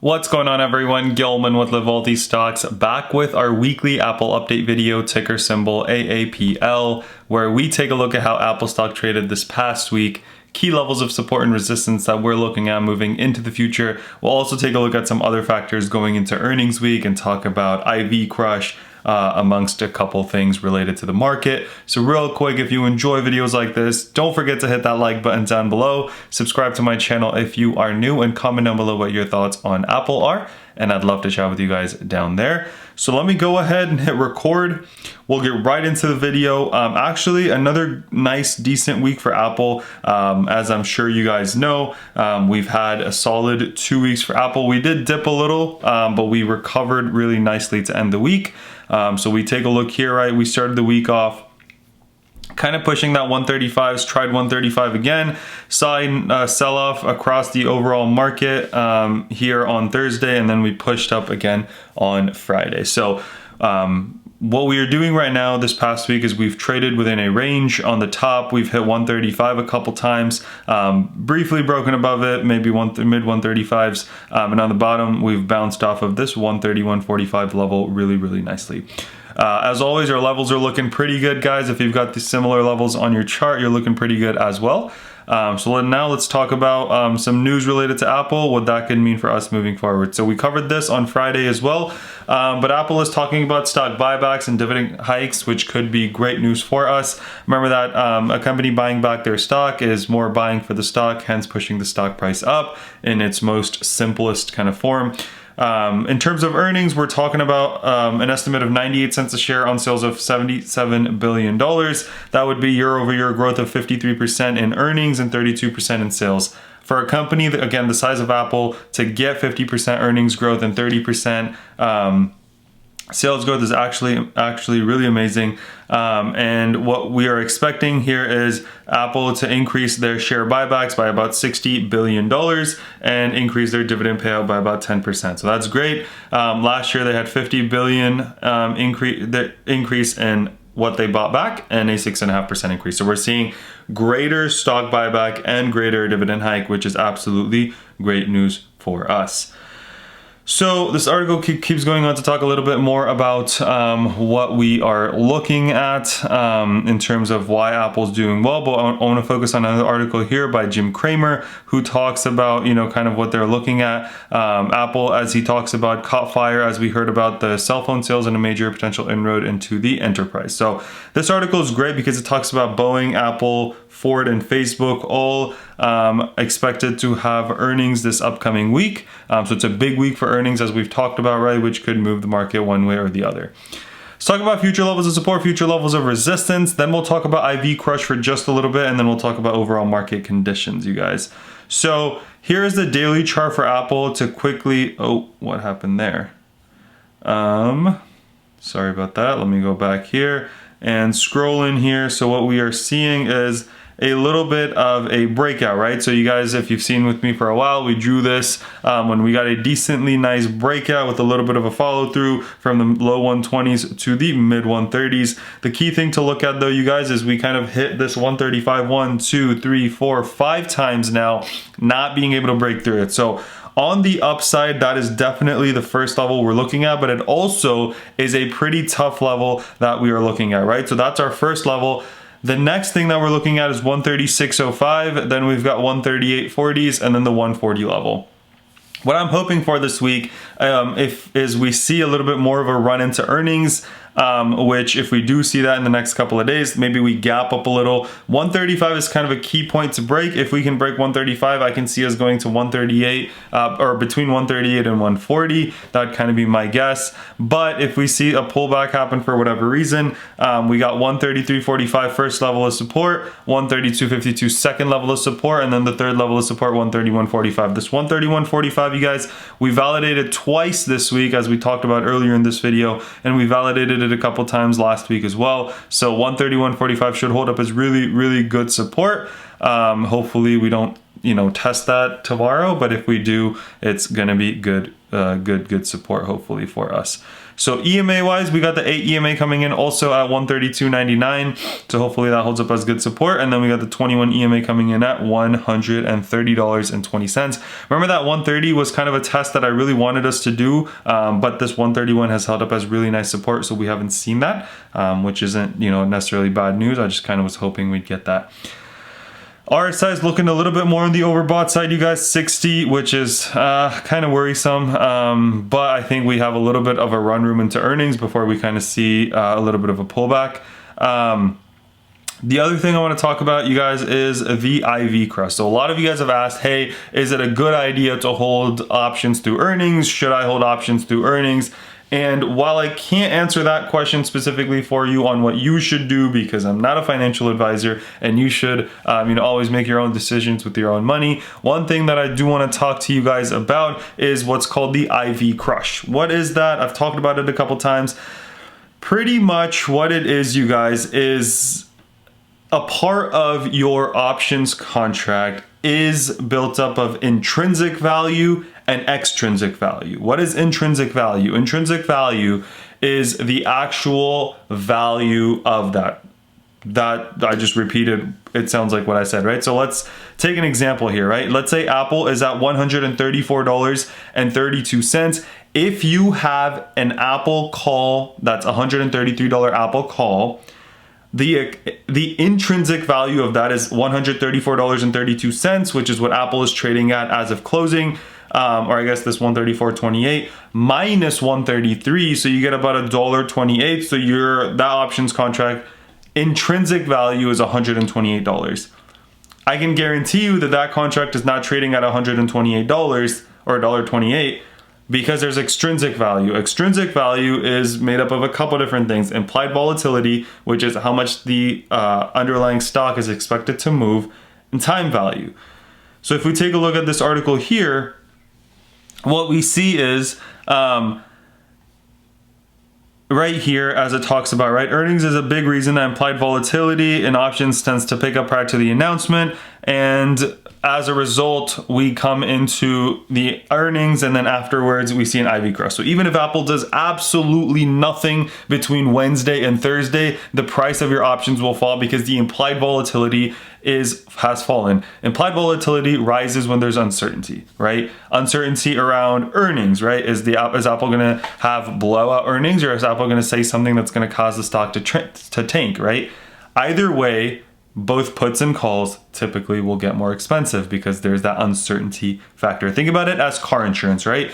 What's going on, everyone? Gilman with Wellthy Stocks, back with our weekly Apple update video, ticker symbol AAPL, where we take a look at how Apple stock traded this past week, key levels of support and resistance that we're looking at moving into the future. We'll also take a look at some other factors going into earnings week and talk about IV crush, amongst a couple things related to the market. So real quick, if you enjoy videos like this, don't forget to hit that like button down below, subscribe to my channel if you are new, and comment down below what your thoughts on Apple are, and I'd love to chat with you guys down there. So let me go ahead and hit record. We'll get right into the video. Actually, another nice, decent week for Apple. As I'm sure you guys know, we've had a solid 2 weeks for Apple. We did dip a little, but we recovered really nicely to end the week. So we take a look here, right? We started the week off kind of pushing that 135s, tried 135 again, saw a sell-off across the overall market here on Thursday, and then we pushed up again on Friday. So what we are doing right now this past week is we've traded within a range. On the top, we've hit 135 a couple times, briefly broken above it, maybe mid 135s, and on the bottom, we've bounced off of this 130, 145 level really nicely. As always, our levels are looking pretty good, guys. If you've got the similar levels on your chart, you're looking pretty good as well. So now let's talk about some news related to Apple, what that could mean for us moving forward. So we covered this on Friday as well, but Apple is talking about stock buybacks and dividend hikes, which could be great news for us. Remember that a company buying back their stock is more buying for the stock, hence pushing the stock price up in its most simplest kind of form. In terms of earnings, we're talking about an estimate of 98 cents a share on sales of $77 billion. That would be year-over-year growth of 53% in earnings and 32% in sales. For a company that, again, the size of Apple, to get 50% earnings growth and 30% sales growth is actually really amazing. And what we are expecting here is Apple to increase their share buybacks by about $60 billion and increase their dividend payout by about 10%. So that's great. Last year they had $50 billion increase in what they bought back and a 6.5% increase. So we're seeing greater stock buyback and greater dividend hike, which is absolutely great news for us. So this article keeps going on to talk a little bit more about what we are looking at in terms of why Apple's doing well, but I want to focus on another article here by Jim Cramer, who talks about, kind of what they're looking at. Apple, as he talks about, caught fire as we heard about the cell phone sales and a major potential inroad into the enterprise. So this article is great because it talks about Boeing, Apple, Ford, and Facebook all expected to have earnings this upcoming week. So it's a big week for earnings, as we've talked about, right, which could move the market one way or the other. Let's talk about future levels of support, future levels of resistance. Then we'll talk about IV crush for just a little bit, and then we'll talk about overall market conditions, you guys. So here is the daily chart for Apple to quickly, oh, what happened there? Sorry about that. Let me go back here and scroll in here. So what we are seeing is a little bit of a breakout, right? So you guys, if you've seen with me for a while, we drew this when we got a decently nice breakout with a little bit of a follow through from the low 120s to the mid 130s. The key thing to look at though, you guys, is we kind of hit this 135 1, 2, 3, 4, 5 times now, not being able to break through it. So on the upside, that is definitely the first level we're looking at, but it also is a pretty tough level that we are looking at, right? So that's our first level. The next thing that we're looking at is 136.05, then we've got 138.40s, and then the 140 level. What I'm hoping for this week is we see a little bit more of a run into earnings, which if we do see that in the next couple of days, maybe we gap up a little. 135 is kind of a key point to break. If we can break 135, I can see us going to 138 or between 138 and 140. That'd kind of be my guess. But if we see a pullback happen for whatever reason, we got 133.45 first level of support, 132.52 second level of support, and then the third level of support, 131.45. This 131.45, you guys, we validated twice this week, as we talked about earlier in this video, and we validated it a couple times last week as well. So 131.45 should hold up as really good support. Hopefully we don't test that tomorrow, but if we do, it's gonna be good support hopefully for us. So EMA wise, we got the 8 EMA coming in also at 132.99. So hopefully that holds up as good support. And then we got the 21 EMA coming in at $130.20. Remember that 130 was kind of a test that I really wanted us to do, but this 131 has held up as really nice support. So we haven't seen that, which isn't, necessarily bad news. I just kind of was hoping we'd get that. RSI is looking a little bit more on the overbought side, you guys, 60, which is kind of worrisome. But I think we have a little bit of a run room into earnings before we kind of see a little bit of a pullback. The other thing I want to talk about, you guys, is the IV crush. So a lot of you guys have asked, hey, is it a good idea to hold options through earnings? Should I hold options through earnings? And while I can't answer that question specifically for you on what you should do, because I'm not a financial advisor and you should always make your own decisions with your own money, one thing that I do want to talk to you guys about is what's called the IV crush. What is that? I've talked about it a couple times. Pretty much what it is, you guys, is a part of your options contract is built up of intrinsic value and extrinsic value. What is intrinsic value? Intrinsic value is the actual value of that. That I just repeated, it sounds like what I said, right? So let's take an example here, right? Let's say Apple is at $134.32. If you have an Apple call, that's $133 Apple call, the intrinsic value of that is $134.32, which is what Apple is trading at as of closing. Or I guess this 134.28 minus 133, so you get about $1.28. So that options contract intrinsic value is $128. I can guarantee you that that contract is not trading at $128 or $1.28 because there's extrinsic value. Extrinsic value is made up of a couple different things. Implied volatility, which is how much the underlying stock is expected to move, and time value. So if we take a look at this article here, what we see is right here, as it talks about, right, earnings is a big reason that implied volatility in options tends to pick up prior to the announcement, and as a result, we come into the earnings, and then afterwards we see an IV crush. So even if Apple does absolutely nothing between Wednesday and Thursday, the price of your options will fall because the implied volatility has fallen. Implied volatility rises when there's uncertainty, right? Uncertainty around earnings, right? Is Apple going to have blowout earnings, or is Apple going to say something that's going to cause the stock to tank, right? Either way, both puts and calls typically will get more expensive because there's that uncertainty factor. Think about it as car insurance, right?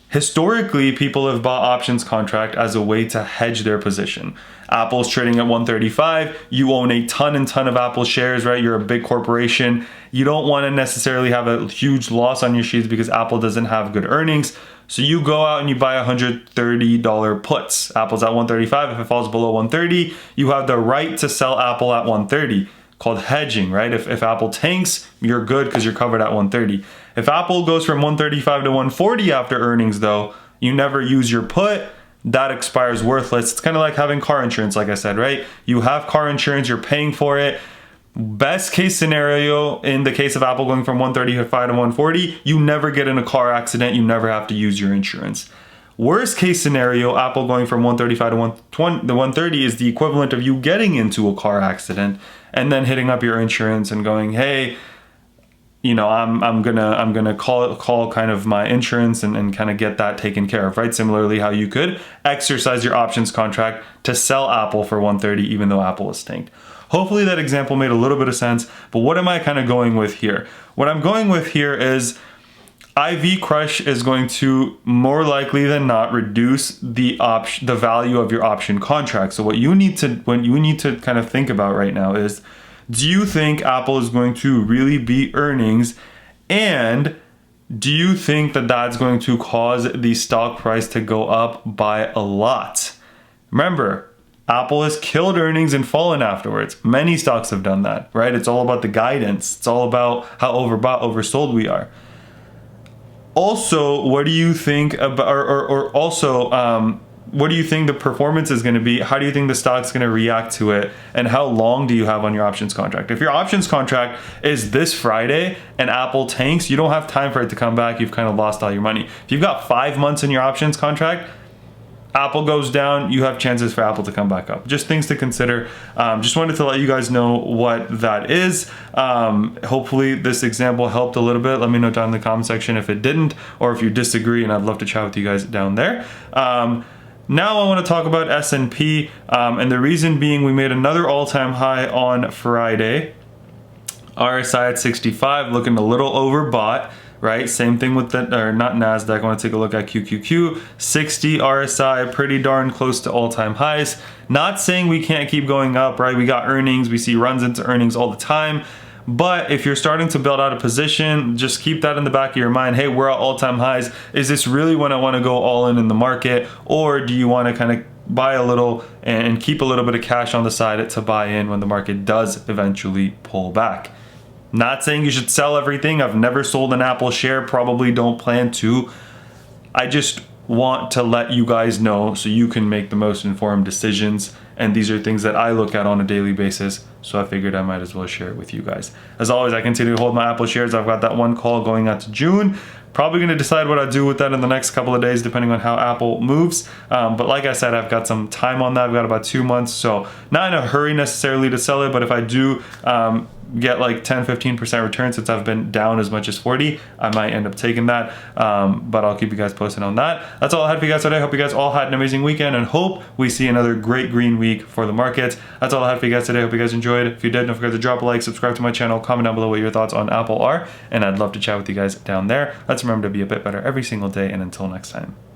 Historically, people have bought options contract as a way to hedge their position. Apple's trading at 135. You own a ton of Apple shares, right? You're a big corporation. You don't want to necessarily have a huge loss on your sheets because Apple doesn't have good earnings. So you go out and you buy $130 puts. Apple's at 135. If it falls below 130, you have the right to sell Apple at 130, called hedging, right? If Apple tanks, you're good because you're covered at 130. If Apple goes from 135 to 140 after earnings, though, you never use your put, that expires worthless. It's kind of like having car insurance, like I said, right? You have car insurance, you're paying for it. Best case scenario, in the case of Apple going from 135 to 140, you never get in a car accident, you never have to use your insurance. Worst case scenario, Apple going from 135 to 130 is the equivalent of you getting into a car accident and then hitting up your insurance and going, hey, I'm gonna call kind of my insurance and kind of get that taken care of, right? Similarly, how you could exercise your options contract to sell Apple for 130 even though Apple is tanked. Hopefully that example made a little bit of sense, but what am I kind of going with here? What I'm going with here is IV crush is going to more likely than not reduce the value of your option contract. So what you need to kind of think about right now is, do you think Apple is going to really beat earnings? And do you think that that's going to cause the stock price to go up by a lot? Remember, Apple has killed earnings and fallen afterwards. Many stocks have done that, right? It's all about the guidance. It's all about how overbought, oversold we are. Also, what do you think about, what do you think the performance is going to be? How do you think the stock's going to react to it? And how long do you have on your options contract? If your options contract is this Friday and Apple tanks, you don't have time for it to come back. You've kind of lost all your money. If you've got 5 months in your options contract, Apple goes down, you have chances for Apple to come back up. Just things to consider. Just wanted to let you guys know what that is. Hopefully this example helped a little bit. Let me know down in the comment section if it didn't, or if you disagree, and I'd love to chat with you guys down there. Now I want to talk about S&P, and the reason being we made another all-time high on Friday. RSI at 65, looking a little overbought. Right, same thing with the, or not NASDAQ, I want to take a look at QQQ, 60 RSI, pretty darn close to all-time highs. Not saying we can't keep going up, right? We got earnings, we see runs into earnings all the time. But if you're starting to build out a position, just keep that in the back of your mind. Hey, we're at all-time highs. Is this really when I want to go all in the market? Or do you want to kind of buy a little and keep a little bit of cash on the side to buy in when the market does eventually pull back? Not saying you should sell everything. I've never sold an Apple share, probably don't plan to. I just want to let you guys know so you can make the most informed decisions. And these are things that I look at on a daily basis. So I figured I might as well share it with you guys. As always, I continue to hold my Apple shares. I've got that one call going out to June. Probably going to decide what I do with that in the next couple of days, depending on how Apple moves. But like I said, I've got some time on that. I've got about 2 months. So not in a hurry necessarily to sell it, but if I do get like 10-15% return, since I've been down as much as 40, I might end up taking that. But I'll keep you guys posted on that. That's all I had for you guys today. I hope you guys all had an amazing weekend, and hope we see another great green week for the markets. That's all I had for you guys today. Hope you guys enjoyed. If you did, don't forget to drop a like, subscribe to my channel, comment down below what your thoughts on Apple are, and I'd love to chat with you guys down there. Let's remember to be a bit better every single day, and until next time.